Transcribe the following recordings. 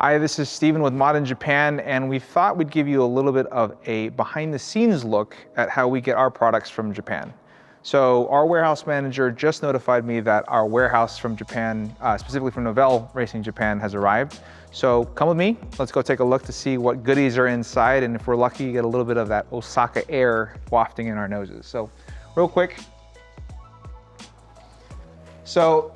Hi, this is Steven with Mod in Japan, and we thought we'd give you a little bit of a behind the scenes look at how we get our products from Japan. So our warehouse manager just notified me that our warehouse from Japan, specifically from Novell Racing Japan, has arrived. So come with me, let's go take a look to see what goodies are inside, and if we're lucky, get a little bit of that Osaka air wafting in our noses. So real quick. So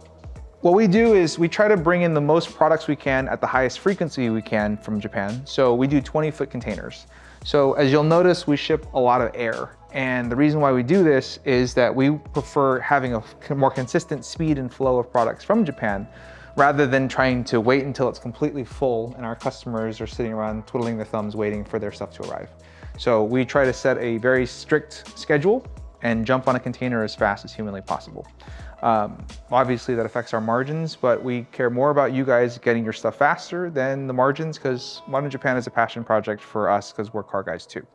what we do is we try to bring in the most products we can at the highest frequency we can from Japan. So we do 20-foot containers. So as you'll notice, we ship a lot of air. And the reason why we do this is that we prefer having a more consistent speed and flow of products from Japan, rather than trying to wait until it's completely full and our customers are sitting around twiddling their thumbs waiting for their stuff to arrive. So we try to set a very strict schedule and jump on a container as fast as humanly possible. Obviously that affects our margins, but we care more about you guys getting your stuff faster than the margins, because Mod in Japan is a passion project for us because we're car guys too.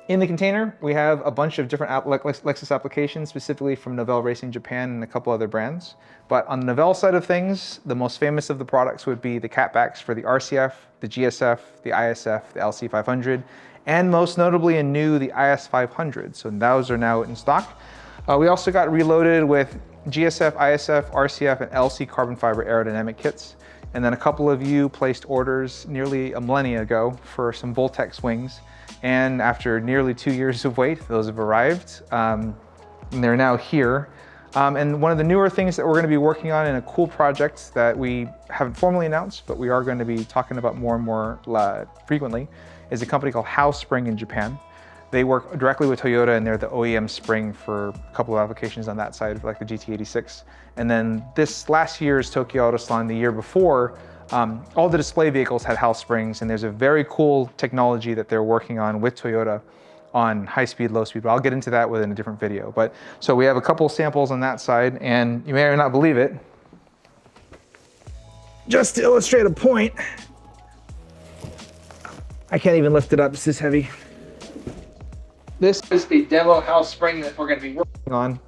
In the container, we have a bunch of different Lexus applications, specifically from Novell Racing Japan and a couple other brands. But on the Novell side of things, the most famous of the products would be the catbacks for the RCF, the GSF, the ISF, the LC500, and most notably and new, the IS500. So those are now in stock. We also got reloaded with GSF, ISF, RCF, and LC carbon fiber aerodynamic kits. And then a couple of you placed orders nearly a millennia ago for some Voltex wings. And after nearly 2 years of wait, those have arrived. And they're now here. And one of the newer things that we're going to be working on in a cool project that we haven't formally announced, but we are going to be talking about more and more frequently, is a company called HAL Spring in Japan. They work directly with Toyota, and they're the OEM spring for a couple of applications on that side, like the GT86. And then this last year's Tokyo Auto Salon, the year before, all the display vehicles had HAL Springs, and there's a very cool technology that they're working on with Toyota on high speed, low speed, but I'll get into that within a different video. But so we have a couple samples on that side, and you may or may not believe it, just to illustrate a point, I can't even lift it up, it's this heavy. This is the demo HAL Spring that we're going to be working on,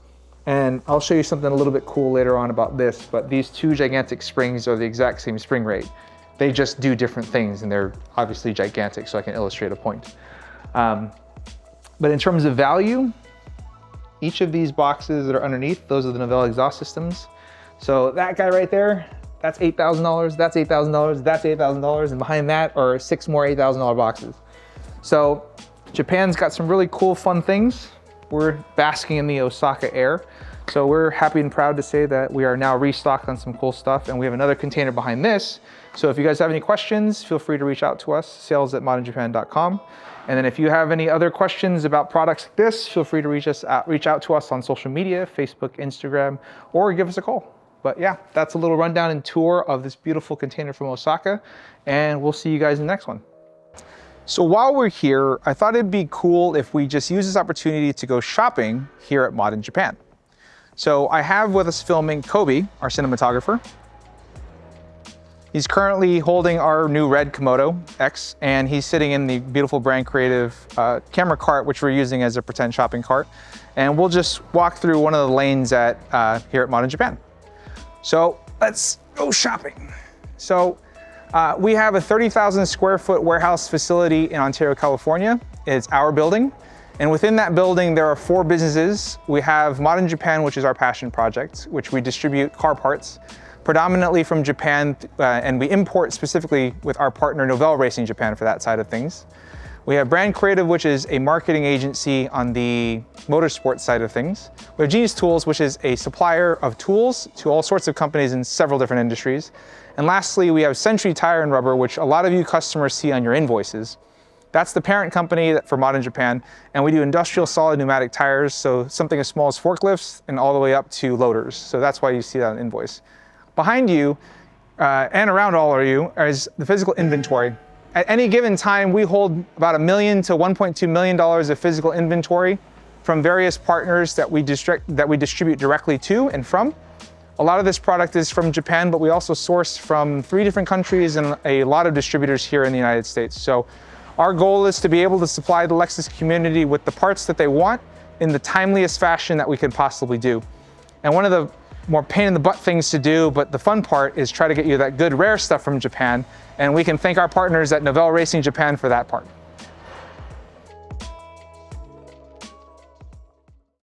and I'll show you something a little bit cool later on about this, but these two gigantic springs are the exact same spring rate. They just do different things, and they're obviously gigantic, so I can illustrate a point. But in terms of value, each of these boxes that are underneath, those are the Novell exhaust systems. So that guy right there, that's $8,000, that's $8,000, that's $8,000, and behind that are 6 more $8,000 boxes. So Japan's got some really cool, fun things. We're basking in the Osaka air. So we're happy and proud to say that we are now restocked on some cool stuff, and we have another container behind this. So if you guys have any questions, feel free to reach out to us, sales@modinjapan.com. And then if you have any other questions about products like this, feel free to reach out to us on social media, Facebook, Instagram, or give us a call. But yeah, that's a little rundown and tour of this beautiful container from Osaka, and we'll see you guys in the next one. So while we're here, I thought it'd be cool if we just use this opportunity to go shopping here at Mod in Japan. So I have with us filming Kobe, our cinematographer. He's currently holding our new red Komodo X, and he's sitting in the beautiful brand creative camera cart, which we're using as a pretend shopping cart. And we'll just walk through one of the lanes here at Mod in Japan. So let's go shopping. So we have a 30,000 square foot warehouse facility in Ontario, California. It's our building. And within that building, there are 4 businesses. We have Mod in Japan, which is our passion project, which we distribute car parts, predominantly from Japan, and we import specifically with our partner Novell Racing Japan for that side of things. We have Brand Creative, which is a marketing agency on the motorsport side of things. We have Genius Tools, which is a supplier of tools to all sorts of companies in several different industries. And lastly, we have Century Tire and Rubber, which a lot of you customers see on your invoices. That's the parent company for Mod in Japan, and we do industrial solid pneumatic tires, so something as small as forklifts and all the way up to loaders. So that's why you see that on the invoice. Behind you, and around all of you, is the physical inventory. At any given time, we hold about $1 million to $1.2 million of physical inventory from various partners that we distribute directly to and from. A lot of this product is from Japan, but we also source from 3 different countries and a lot of distributors here in the United States. So our goal is to be able to supply the Lexus community with the parts that they want in the timeliest fashion that we can possibly do. And one of the more pain in the butt things to do, but the fun part is try to get you that good rare stuff from Japan, and we can thank our partners at Novell Racing Japan for that part.